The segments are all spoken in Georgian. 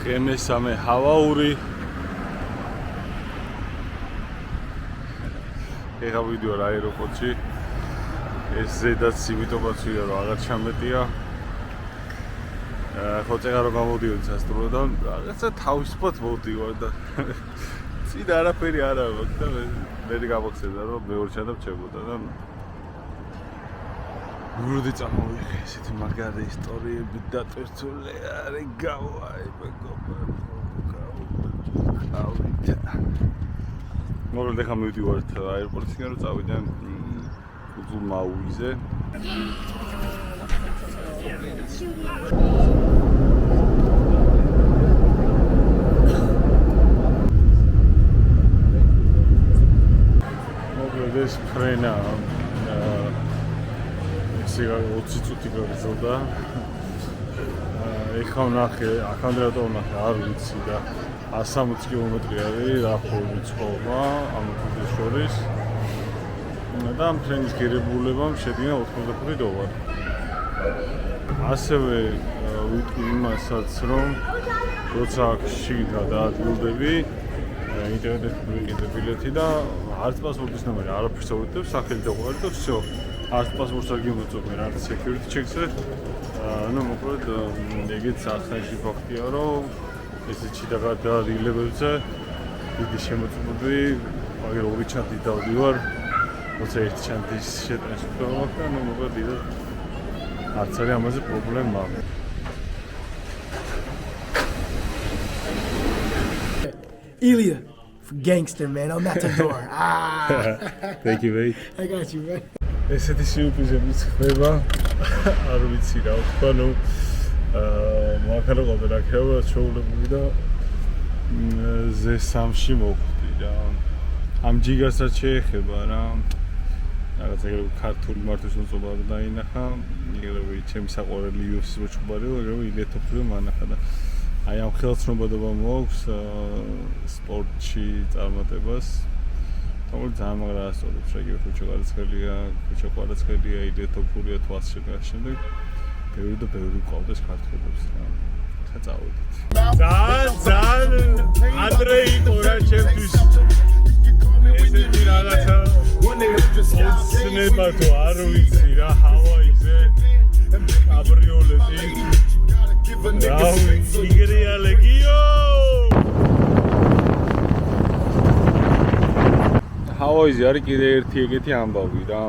მესამე ჰავაური. ეხლა ვიდეო აეროპორტში. ეს ზედაც იმიტომაც ვიდა რომ აღარ ჩამეტია. ხო წეგა რომ გამოდიოდი სასტუმროდან, რაღაცა თავისუფლად მოვდივარ და წინ არაფერი არ აქვს და მე გამოგცედა რომ მეორე ჩადაბჭებოდა და მურდი წამოვიღე ესეთი მაგარი ისტორიები დატვირთული არის გავაი მოგლე ხა მივდივართ აეროპორტში რომ წავიდე კუნძულ მაუიზე მოგლეს ფრენა სიგა 20 წუთი გაგრძელდა. ეხლა ვნახე, აქამდე რატო ვნახე, არ ვიცი და 160 კილომეტრი არის რა ხოლმე წყობა ამ კუნძულს შორის. და ამ ფრენის გერებულებამ შედგება $85. ასევე ვიტყვი იმასაც, რომ როცა შიგნით დაადგილდები, ინტერნეტით მივიღე ბილეთი და არც პასპორტის ნომერი არაფერს აუწევს, სახელი და უყურე და всё. არც პასპორტს არ გიმოწმენ, არც security checks-ზე. ну, მოკლედ, ეგეც ახსენში ფაქტია, რომ ესეც გადაადგილებებზე დიდი შემოწმები, აგერ ორი ჩანთი დავდივარ. როცა ერთი ჩანთის შეტანს ვქნათ და ну, მოკლედ დიდად არც არის ამაზე პრობლემა. Ilya, gangster man, I'm Matador. Thank you, mate. I got you, man. ესეთი სიურპრიზებიც ხდება. არ ვიცი რა ვთქვა, ну მაგალითად ყოფილაკება ჩაულებული და Z3-ში მოვხვდი და ამ ჯიგასაც შეეხება რა. რაღაც ეგრე ქართული მართვის მოწობა დაინახა. ეგრევე ჩემი საყვარელი UFC-ის მოჭუბარი, ეგრევე ილია თოფურია მანახა და აი ამ ხელცნობადობა მოაქვს სპორტში წარმატებას. თუმცა ძალიან მაგრა ასწორებს, ეგრე ხუჩო გარცხელია, ხუჩო ყარაცხელია, ილია თოფურია თვალს შემდეგ. ბევრი და ბევრი ყავდეს ქართველებს რა. ხა წავედით. ძალიან ანდრეი იყო რა ჩემთვის. ესეთი რაღაცა ცნება თუ არ ვიცი რა ჰავაიზე კაბრიოლეტი რა ვიცი იგერია ლეგიო ჰავაიზე არის კიდე ერთი ეგეთი ამბავი რა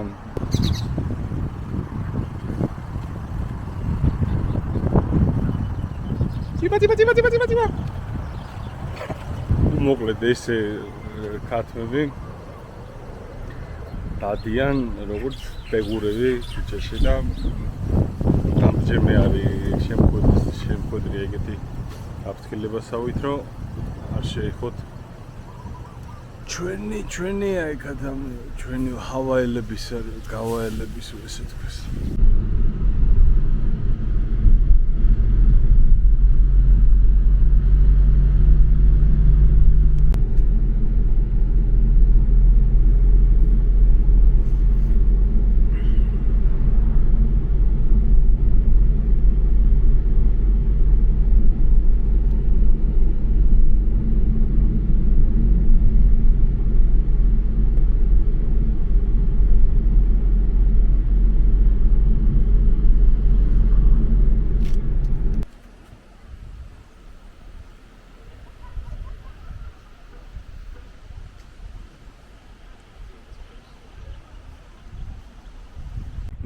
ტიბა მოკლედ ესე ქართველები დადიან როგორც ბეგურები ჩუჩაში და გამჯერმე არის შემკვიდრი ეგეთი აფრთხილებასავით რომ არ შეეხოთ ჩვენი აი ჩვენი ჰავაიელების გავაელების ესე თქვეს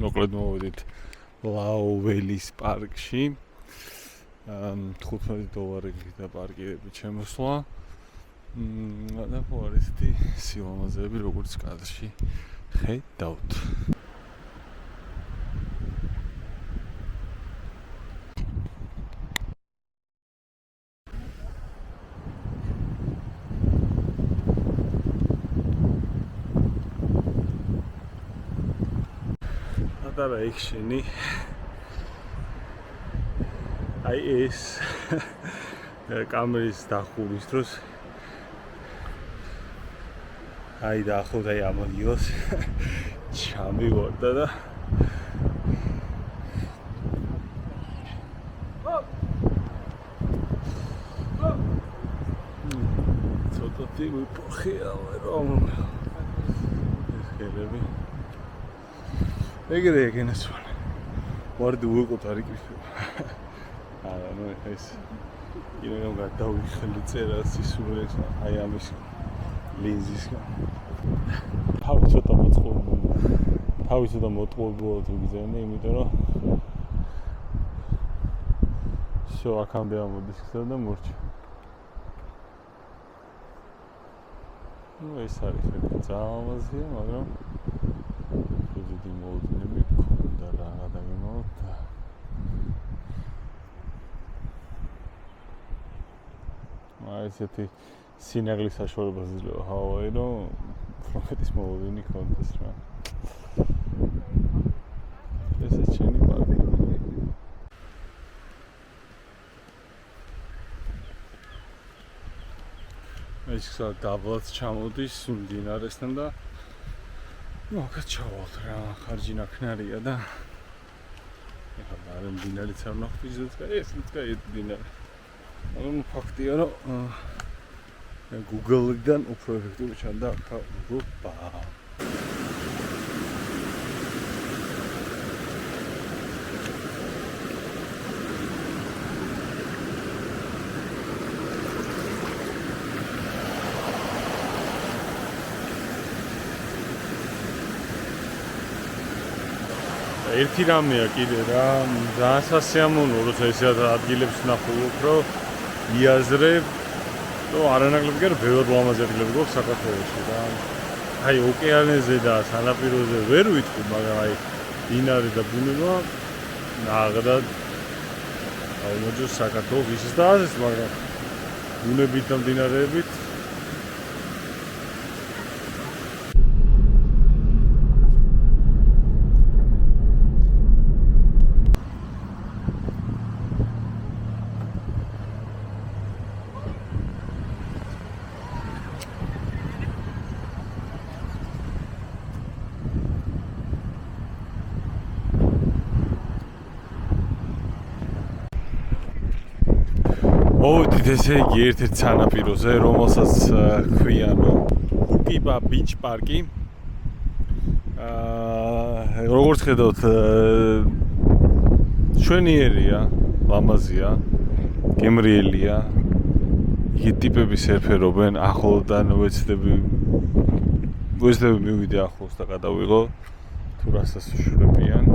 მოკლედ მოვედით ლაუველის პარკში. $15 და პარკირებით შემოსვლა. და ხო არის ესეთი სილამაზეები როგორც კადრში ხედავთ. და ექშენი აი ეს კამერის დახურის დროს აი დაახოთ აი ამოდიოს ჩამივარდა და ტიმი პოხია რომ ხელები ეგრე ეგენასვან ვარდი უყოთ არ იკრიფება არა ნუ ეს იმენ რომ გადავიხელი წერას ისურეს აი ამის ლინზისგან თავი ცოტა მოწყობილო თუ გიზენე იმიტომ რომ შო აქამდე ამოდის და მორჩა ну ეს არის ძალიან მაზია მაგრამ ზოგი მოდნები ქონდა რა დაგემოვდა აი ესეთი სინაგლის საშუალებას იძლევა ჰავაი რომ ფრონტის მოვიდნენ კონდეს რა ეს ჩენი პარკი ეს დაბლად ჩამოდის მდინარესთან და ну აქაც ჩავალთ რა ხარჯი ნაკნარია და ეხლა არ მდინარეც არ ნახვის ეს კაი მდინარე მაგრამ ფაქტია რომ Google-დან უფრო ეფექტური ჩანდა აქ უბრალოდ ერთი რამეა კიდე რა ძალიან სასიამოვნო როცა ესე ადგილებს ნახულობ რომ იაზრებ რომ არანაკლებ კი არა ბევრ ლამაზი ადგილები გვაქვს საქართველოში რა აი ოკეანეზე და სანაპიროზე ვერ ვიტყვი მაგრამ აი დინარი და ბუნება ნაღდად აუმოჯოს საქართველოს ისიც და ასეც მაგრამ ბუნებით და მდინარეებით მოვიდით ესე იგი ერთ-ერთ სანაპიროზე, რომელსაც ქვიან უკიპა ბიჩ პარკი. როგორც ხედავთ, შვენიერია, ლამაზია, გემრიელია. იგი ტიპები სერფერობენ, ახლოდან ვეცდები მივიდე ახლოს და გადავიღო, თუ რასაც უშურებიან.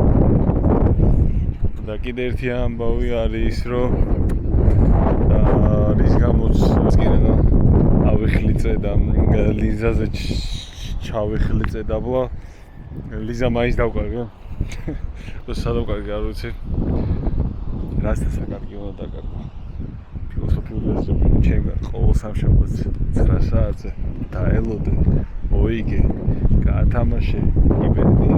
და კიდე ერთი ამბავი არის ის, რომ რის გამოც კიდე ავიხლიწე და ლიზაზე ჩავიხლიწე და ბლა ლიზა მაინც დავკარგა და სადავკარგა არ ვიცი რასთან საკარგი უნდა დაკარგო ფილოსოფიური აზრები ჩემგან ყოველ სამშაბათს 9 საათზე დაელოდე მოიგე გაათამაშე იბედი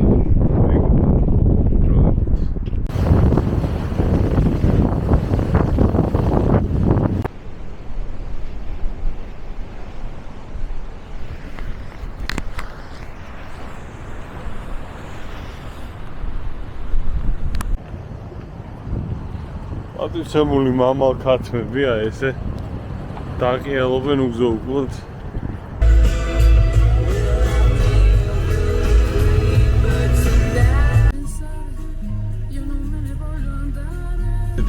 ატვირთებული მამალ ქათმებია ესე დაყიალობენ უგზო-უგლოდ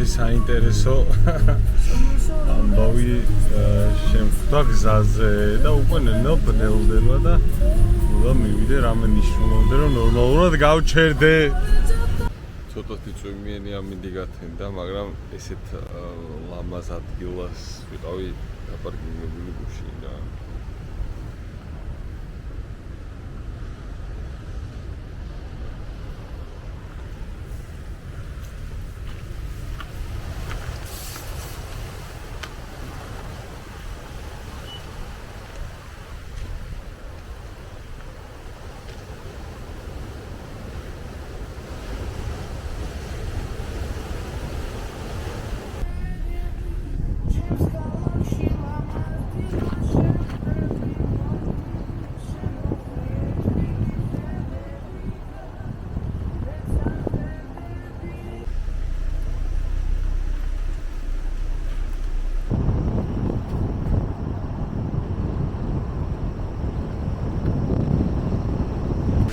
ეს საინტერესო ამბავი შემხვდა გზაზე და უკვე ნელ-ნელდება და უნდა მივიდე რამე ნიშნულობდე რომ ნორმალურად გავჩერდე ცოტათი წვიმიანი ამინდი გათენდა, მაგრამ ესეთ ლამაზ ადგილას ვიყავი დაპარკინგებული გუშინ და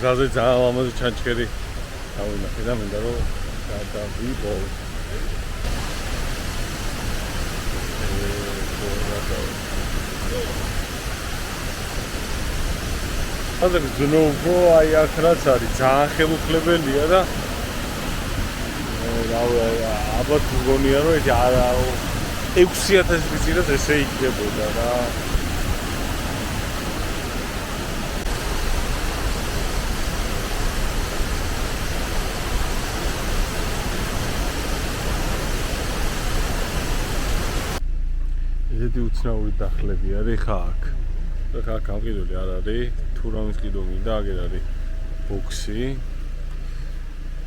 მზაზე ძალიან ლამაზი ჩანჩქერი დავინახე და მინდა რომ გადავიდო. ხაზები ძნობო აი აქ რაც არის ძალიან ხელუხლებელია და ალბათ მგონია რომ ეს არა 6000 ვიზიტად ესე იქნებოდა რა. ესეთი უცნაური დახლები არის ხა აქ. ხა გამყიდული არ არის, თუ რამის კიდო მინდა აგერ არის ბოქსი.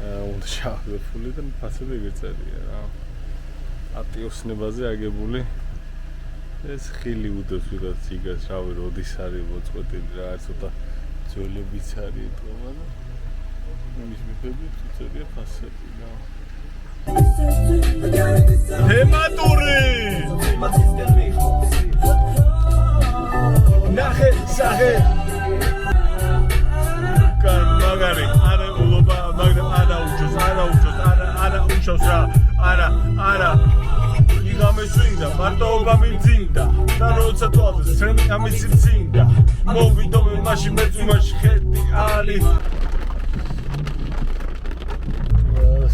უნდა შევაფული და ფასები გეწერია რა. ატიოსნებაზე აგებული. ეს ხილი უდევს ვიღაც იგას, რავი, როდის არის მოწყვეტილი რა, ცოტა ძველებიც არის თქმა და იმის მიხედვით უწერია ფასები რა. თემატური ნახე სახე კარ მაგარი არა ულობა მაგრამ არა უჩოს არა უჩოს რა არა იგამეშვინდა მარტოობა მიმძინდა და როცა თვალს სრემი ამისი მძინდა მოვიდო მე მაშინ მეწუმაში ხედი ალი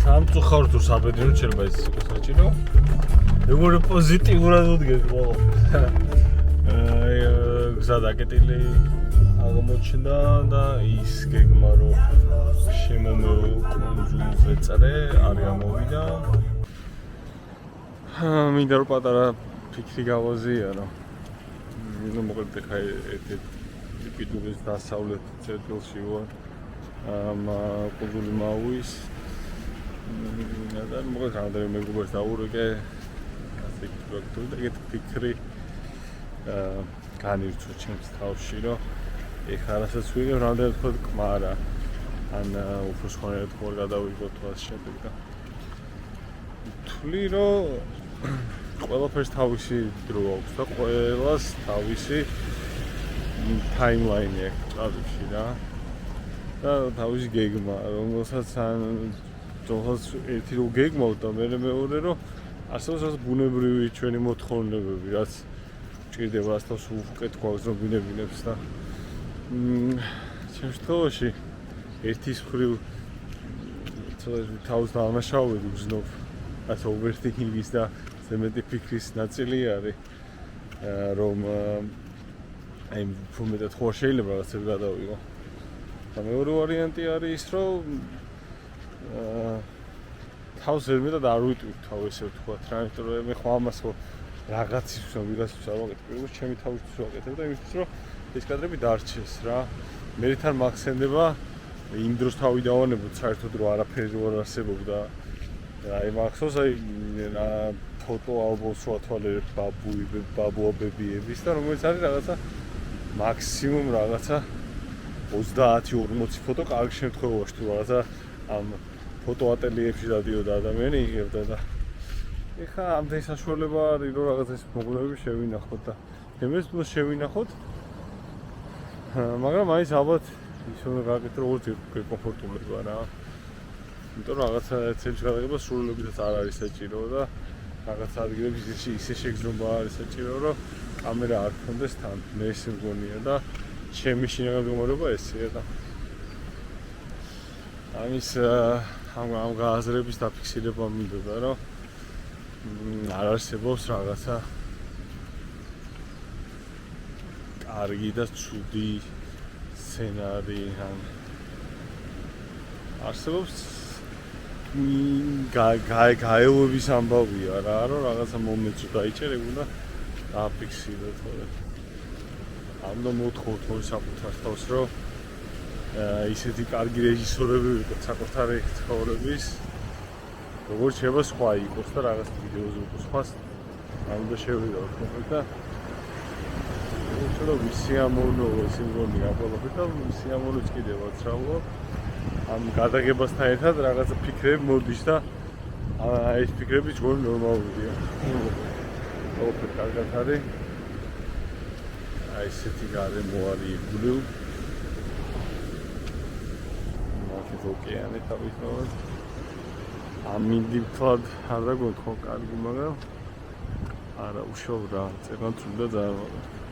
სამწუხაროდ თუ საბედნიერო შეიძლება ეს იყოს საჭირო როგორ პოზიტიურად უდგეს ბოლო გზა დაკეტილი აღმოჩნდა და ის გეგმა რომ შემომეო კუნძულზე წრე არ გამოვიდა მინდა რომ პატარა ფიქრი გავაზიარო ნუ მოკლედ ხა ერთ პიტურის დასავლეთ წერტილში ვარ კუნძული მაუის და მოკლედ რამდენი მეგობრებს დაურეკე ასე პროექტული და ეგეთი ფიქრი განირჩო ჩემს თავში რომ ეხლა რასაც ვიღებ რამდენად თქვა კმარა ან უფრო სხვანაირად ხوار გადავიღოთ თვალს შემდეგ და თვლი რომ ყველაფერს თავისი დრო აქვს და ყველას თავისი ტაიმლაინი აქვს თავში რა და თავისი გეგმა რომელსაც ერთი რო გეგმავ და მეორე რომ არსებობს ბუნებრივი ჩვენი მოთხოვნებები რაც ჭირდება ასთავს უკეთ გვაქვს რომ ვინებინებს და ჩემ შემთხვევაში ერთის მხრივ თავს დაანაშაულებ ვზნობ ასე overthinking-ის და ზემეთი ფიქრის ნაწილი არის რომ აი ფუმეტად ხო შეიძლება რაღაცები გადავიღო და მეორე ვარიანტი არის ის რომ თავს ზემეთად არ ვიტყვი თავ ესე ვთქვათ რა იმიტომ რომ მე ხო ამას ხო რაღაცის ვიღაცის არ ვაკეთებ პირველად ჩემი თავისთვის ვაკეთებ და იმისთვის რომ ეს კადრები დარჩეს რა მე თან მახსენდება იმ დროს თავი დავანებოთ საერთოდ რომ არაფერი არ არსებობდა აი მახსოვს აი ფოტო ალბომს ვათვალე ბაბუებების და რომელიც არის რაღაცა მაქსიმუმ რაღაცა 30-40 ფოტო კარგ შემთხვევაში თუ რაღაცა ამ ფოტო ატელიეებში დადიოდა ადამიანი იღებდა და ეხა ამდენი საშუალება არის რომ რაღაცას მოგონებები შევინახოთ და იმეს თუ შევინახოთ მაგრამ აიც ალბათ ის უნდა გაკეთო როგორც კომფორტულობა რა იმიტომ რომ რაღაცა ცელში გადაგება სრულობითაც არ არის საჭირო და რაღაც ადგილებში ისე შეგრძნობა არის საჭირო რომ კამერა არ გქონდეს თან მე ესე მგონია და ჩემი შინაგანი მდგომარეობა ესეა და ამის ამ გააზრების დაფიქსირება მინდოდა რომ არ არსებობს რაღაცა კარგი და ცუდი სცენარი ან არსებობს გაეულების ამბავია რა რომ რაღაცა მომენტში დაიჭერე უნდა დაფიქსიროთ ხოლმე ამდა მოთხოვთ ორი საკუთარ თავს რომ ისეთი კარგი რეჟისორები ვიყოთ საკუთარი ცხოვრების როგორც შეიძლება სხვა იყოს და რაღაც ვიდეოზე უკვე სხვას ამდა შევიდოთ მოკლედ და უცებ ვისიამოვნო სიმბოლია ყველაფერი და ვისიამოვნოც კიდევაც რავო ამ გადაგებასთან ერთად რაღაცა ფიქრები მოდის და ეს ფიქრები ჩვენი ნორმალურია ყველაფერი კარგად არის აი ესეთი გარემო არის იგულევ ერთით ოკეანე თავისთავად. ამინდი ვთლად არ დაგონთ ხო კარგი, მაგრამ არა უშოვ რა, წერან თრუდა ძალიან.